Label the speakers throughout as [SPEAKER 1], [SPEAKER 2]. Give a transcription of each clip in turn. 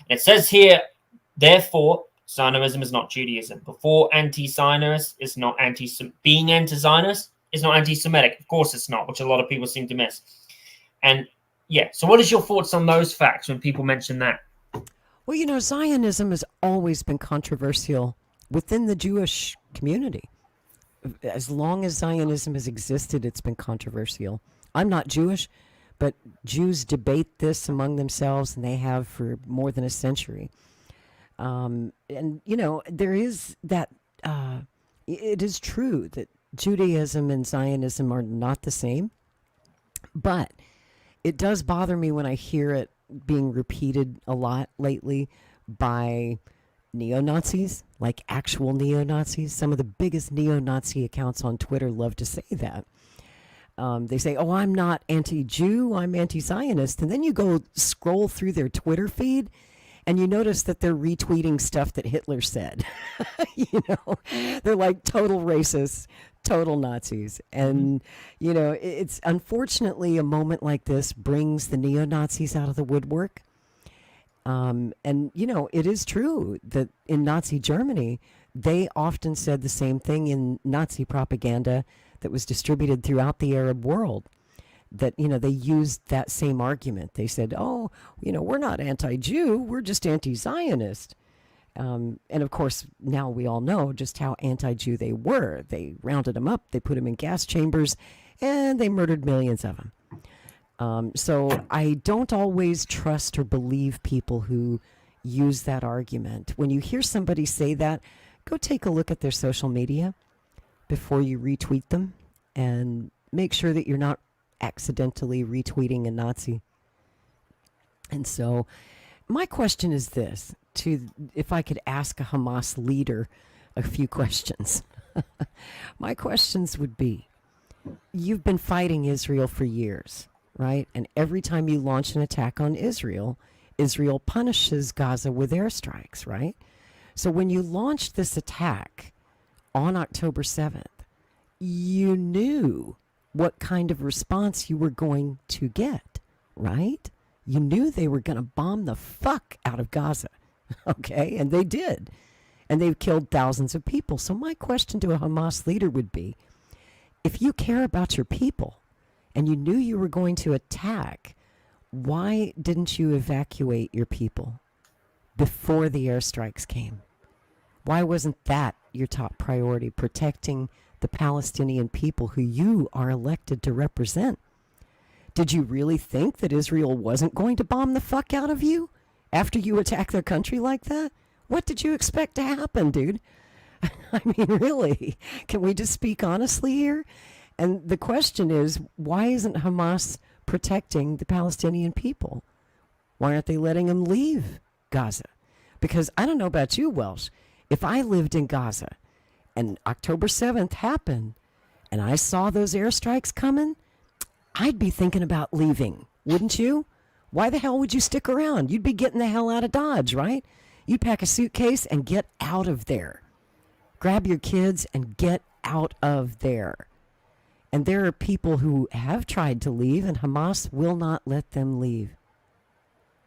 [SPEAKER 1] It says here, therefore, Zionism is not Judaism. Before anti-Zionist is not being anti-Zionist is not anti-Semitic. Of course it's not, which a lot of people seem to miss. And yeah, so what is your thoughts on those facts when people mention that?
[SPEAKER 2] Well, Zionism has always been controversial within the Jewish community. As long as Zionism has existed, it's been controversial. I'm not Jewish, but Jews debate this among themselves, and they have for more than a century. And, there is that, it is true that Judaism and Zionism are not the same, but it does bother me when I hear it being repeated a lot lately by neo-Nazis, like actual neo-Nazis. Some of the biggest neo-Nazi accounts on Twitter love to say that. They say, oh, I'm not anti-Jew, I'm anti-Zionist. And then you go scroll through their Twitter feed, and you notice that they're retweeting stuff that Hitler said. They're like total racists, total Nazis. And, it's unfortunately a moment like this brings the neo-Nazis out of the woodwork. It is true that in Nazi Germany, they often said the same thing in Nazi propaganda that was distributed throughout the Arab world. That, they used that same argument. They said, oh, we're not anti-Jew, we're just anti-Zionist. And of course, now we all know just how anti-Jew they were. They rounded them up, they put them in gas chambers, and they murdered millions of them. So I don't always trust or believe people who use that argument. When you hear somebody say that, go take a look at their social media before you retweet them, and make sure that you're not accidentally retweeting a Nazi. And so my question is this, if I could ask a Hamas leader a few questions. My questions would be, you've been fighting Israel for years, right? And every time you launch an attack on Israel, Israel punishes Gaza with airstrikes, right? So when you launched this attack on October 7th, you knew what kind of response you were going to get, right? You knew they were going to bomb the fuck out of Gaza, okay? And they did. And they've killed thousands of people. So my question to a Hamas leader would be, if you care about your people and you knew you were going to attack, why didn't you evacuate your people before the airstrikes came? Why wasn't that your top priority, protecting the Palestinian people who you are elected to represent? Did you really think that Israel wasn't going to bomb the fuck out of you after you attack their country like that? What did you expect to happen, dude? I mean, really, can we just speak honestly here? And the question is, why isn't Hamas protecting the Palestinian people? Why aren't they letting them leave Gaza? Because I don't know about you, Welsh. If I lived in Gaza and October 7th happened and I saw those airstrikes coming, I'd be thinking about leaving, wouldn't you? Why the hell would you stick around? You'd be getting the hell out of Dodge, right? You'd pack a suitcase and get out of there. Grab your kids and get out of there. And there are people who have tried to leave, and Hamas will not let them leave.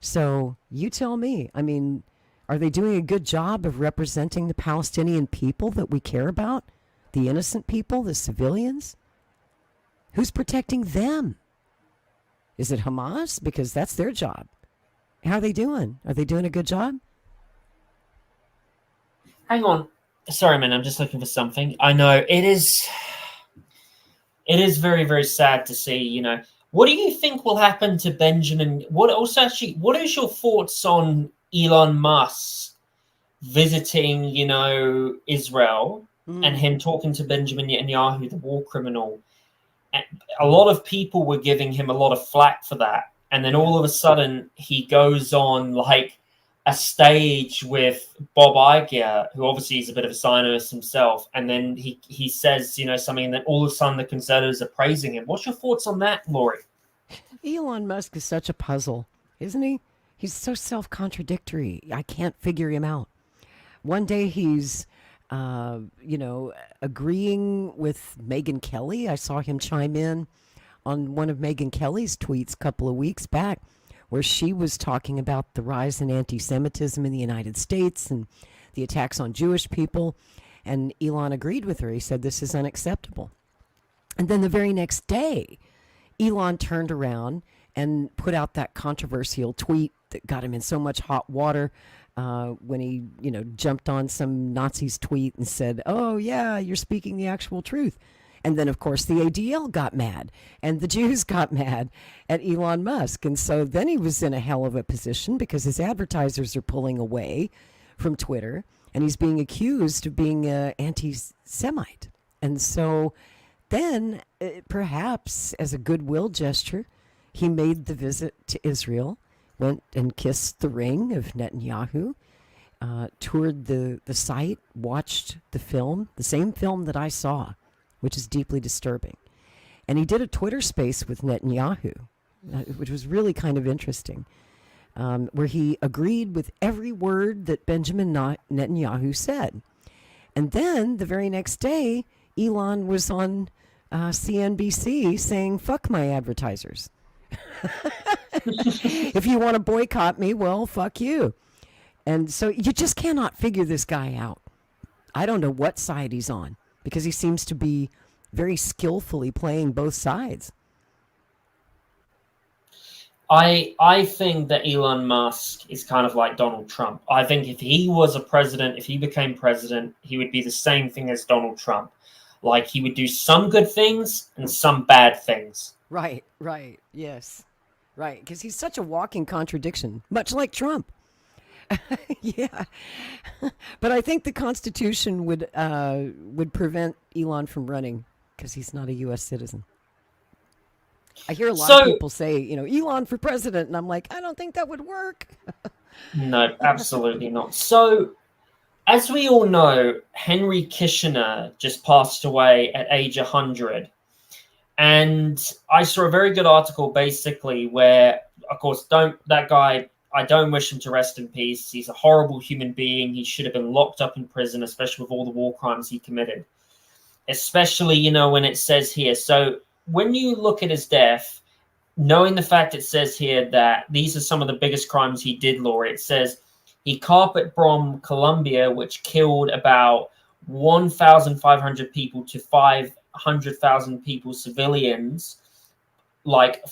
[SPEAKER 2] So you tell me, I mean, are they doing a good job of representing the Palestinian people that we care about? The innocent people, the civilians? Who's protecting them? Is it Hamas? Because that's their job. How are they doing? Are they doing a good job?
[SPEAKER 1] Hang on. Sorry, man, I'm just looking for something. I know it is very, very sad to see, you know. What do you think will happen to Benjamin? What is your thoughts on Elon Musk visiting, you know, Israel and him talking to Benjamin Netanyahu, the war criminal? And a lot of people were giving him a lot of flack for that. And then all of a sudden he goes on like a stage with Bob Iger, who obviously is a bit of a Zionist himself. And then he says, you know, something that all of a sudden the conservatives are praising him. What's your thoughts on that, Laurie?
[SPEAKER 2] Elon Musk is such a puzzle, isn't he? He's so self-contradictory. I can't figure him out. One day he's, agreeing with Megyn Kelly. I saw him chime in on one of Megyn Kelly's tweets a couple of weeks back where she was talking about the rise in anti-Semitism in the United States and the attacks on Jewish people. And Elon agreed with her. He said, this is unacceptable. And then the very next day, Elon turned around and put out that controversial tweet that got him in so much hot water when he, jumped on some Nazi's tweet and said, oh, yeah, you're speaking the actual truth. And then, of course, the ADL got mad and the Jews got mad at Elon Musk. And so then he was in a hell of a position because his advertisers are pulling away from Twitter and he's being accused of being an anti-Semite. And so then, perhaps as a goodwill gesture, he made the visit to Israel, went and kissed the ring of Netanyahu, toured the site, watched the film, the same film that I saw, which is deeply disturbing. And he did a Twitter space with Netanyahu, which was really kind of interesting, where he agreed with every word that Benjamin Netanyahu said. And then the very next day, Elon was on CNBC saying, fuck my advertisers. If you want to boycott me, well, fuck you. And so you just cannot figure this guy out. I don't know what side he's on because he seems to be very skillfully playing both sides.
[SPEAKER 1] I think that Elon Musk is kind of like Donald Trump. I think if he was a president, if he became president, he would be the same thing as Donald Trump. Like he would do some good things and some bad things.
[SPEAKER 2] Right, yes. Right, because he's such a walking contradiction, much like Trump. Yeah. But I think the Constitution would prevent Elon from running because he's not a U.S. citizen. I hear a lot of people say, Elon for president, and I'm like, I don't think that would work.
[SPEAKER 1] No, absolutely not. So, as we all know, Henry Kissinger just passed away at age 100. And I saw a very good article basically where, of course, I don't wish him to rest in peace. He's a horrible human being. He should have been locked up in prison, especially with all the war crimes he committed. Especially, when it says here. So when you look at his death, knowing the fact it says here that these are some of the biggest crimes he did, Laura, it says he carpet bombed Colombia, which killed about 1,500 people to 500,000 people, civilians, like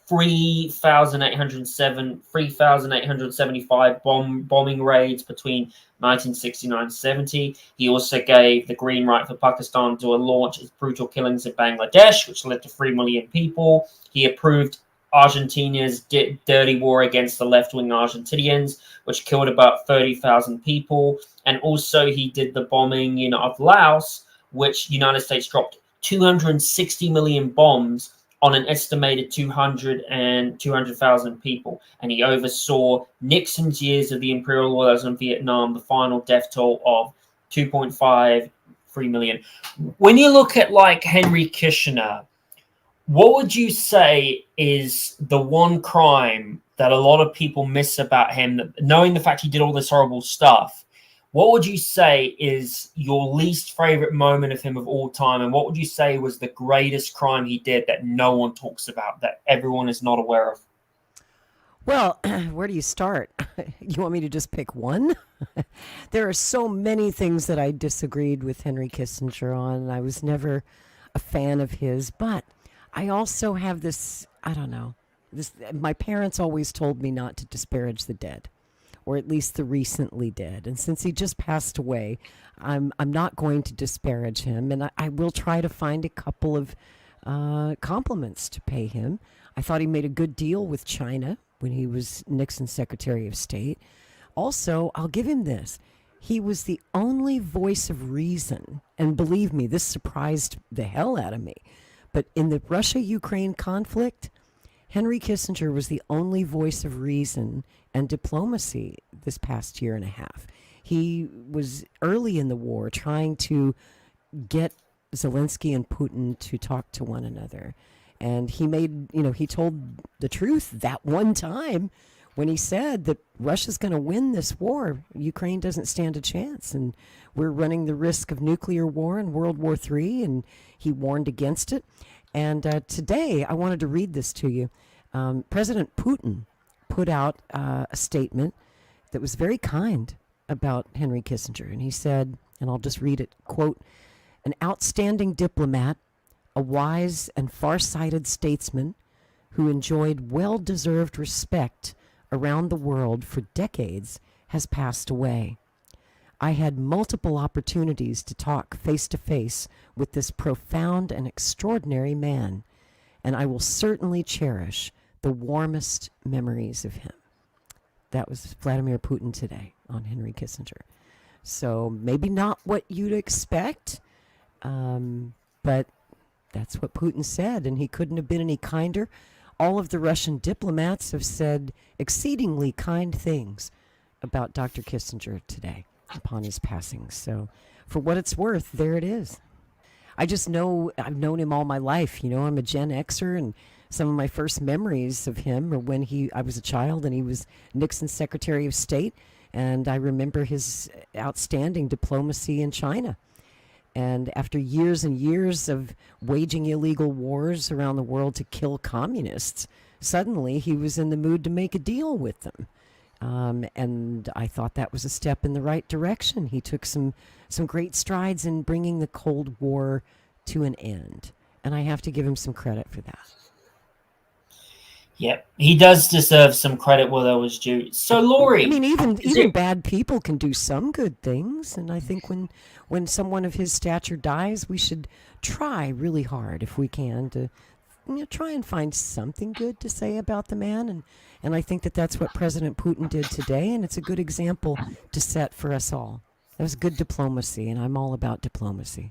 [SPEAKER 1] 3,875 bombing raids between 1969 and 70. He also gave the green light for Pakistan to launch its brutal killings in Bangladesh, which led to 3 million people. He approved Argentina's dirty war against the left-wing Argentinians, which killed about 30,000 people. And also he did the bombing, of Laos, which the United States dropped 260 million bombs on an estimated 200,000 people. And he oversaw Nixon's years of the imperial wars in Vietnam, the final death toll of 2.53 million. When you look at like Henry Kissinger, what would you say is the one crime that a lot of people miss about him, that, knowing the fact he did all this horrible stuff? What would you say is your least favorite moment of him of all time? And what would you say was the greatest crime he did that no one talks about, that everyone is not aware of?
[SPEAKER 2] Well, where do you start? You want me to just pick one? There are so many things that I disagreed with Henry Kissinger on. I was never a fan of his, but I also have this, my parents always told me not to disparage the dead, or at least the recently dead. And since he just passed away, I'm not going to disparage him, and I will try to find a couple of compliments to pay him. I thought he made a good deal with China when he was Nixon's Secretary of State. Also, I'll give him this. He was the only voice of reason, and believe me, this surprised the hell out of me. But in the Russia-Ukraine conflict, Henry Kissinger was the only voice of reason and diplomacy this past year and a half. He was early in the war trying to get Zelensky and Putin to talk to one another. And he made, he told the truth that one time when he said that Russia's going to win this war. Ukraine doesn't stand a chance, and we're running the risk of nuclear war and World War III, and he warned against it. And today, I wanted to read this to you. President Putin put out a statement that was very kind about Henry Kissinger. And he said, and I'll just read it, quote, "An outstanding diplomat, a wise and far-sighted statesman who enjoyed well-deserved respect around the world for decades has passed away. I had multiple opportunities to talk face-to-face with this profound and extraordinary man, and I will certainly cherish the warmest memories of him." That was Vladimir Putin today on Henry Kissinger. So maybe not what you'd expect, but that's what Putin said, and he couldn't have been any kinder. All of the Russian diplomats have said exceedingly kind things about Dr. Kissinger today upon his passing. So for what it's worth, there it is. I just know I've known him all my life. You know, I'm a Gen Xer, and some of my first memories of him are when I was a child and he was Nixon's Secretary of State, and I remember his outstanding diplomacy in China. And after years and years of waging illegal wars around the world to kill communists, suddenly he was in the mood to make a deal with them. And I thought that was a step in the right direction. He took some great strides in bringing the Cold War to an end. And I have to give him some credit for that.
[SPEAKER 1] Yep, he does deserve some credit where that was due. So, Laurie,
[SPEAKER 2] I mean, even bad people can do some good things, and I think when someone of his stature dies, we should try really hard, if we can, to try and find something good to say about the man, and I think that's what President Putin did today, and it's a good example to set for us all. That was good diplomacy, and I'm all about diplomacy.